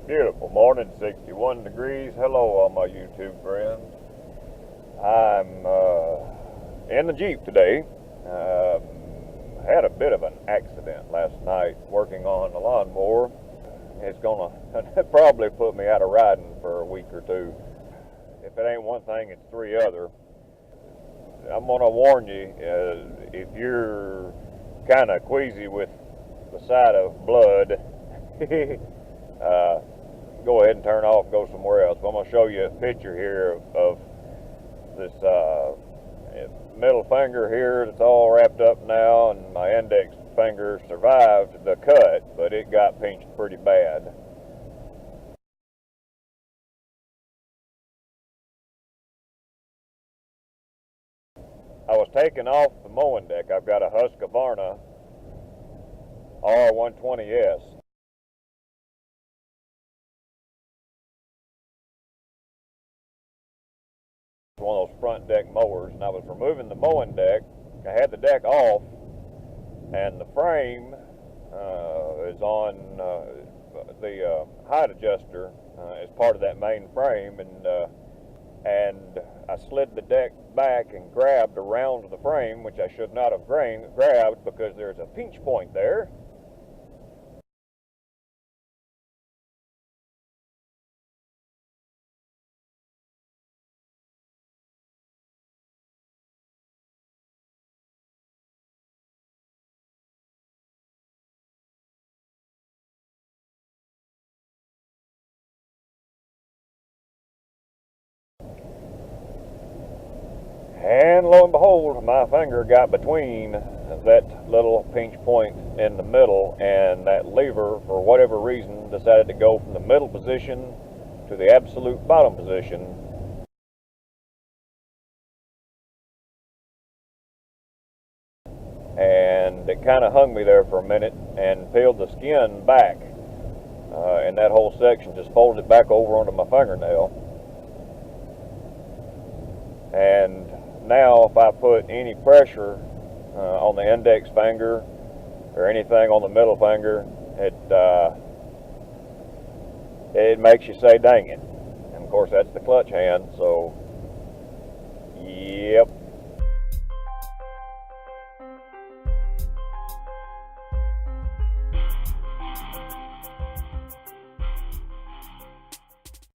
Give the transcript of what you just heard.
Beautiful morning, 61 degrees. Hello, all my YouTube friends. I'm in the Jeep today. Had a bit of an accident last night working on the lawnmower. It's gonna probably put me out of riding for a week or two. If it ain't one thing, it's three other. I'm gonna warn you, if you're kind of queasy with the sight of blood, go ahead and turn off and go somewhere else. But I'm going to show you a picture here of this middle finger here that's all wrapped up now, and my index finger survived the cut, but it got pinched pretty bad. I was taking off the mowing deck. I've got a Husqvarna R120S. One of those front deck mowers, and I was removing the mowing deck. I had the deck off, and the frame is on the height adjuster as part of that main frame, and I slid the deck back and grabbed around the frame, which I should not have grabbed because there's a pinch point there. And lo and behold, my finger got between that little pinch point in the middle, and that lever, for whatever reason, decided to go from the middle position to the absolute bottom position. And it kind of hung me there for a minute and peeled the skin back. And that whole section just folded it back over onto my fingernail. And now if I put any pressure on the index finger or anything on the middle finger, it makes you say dang it. And of course that's the clutch hand, so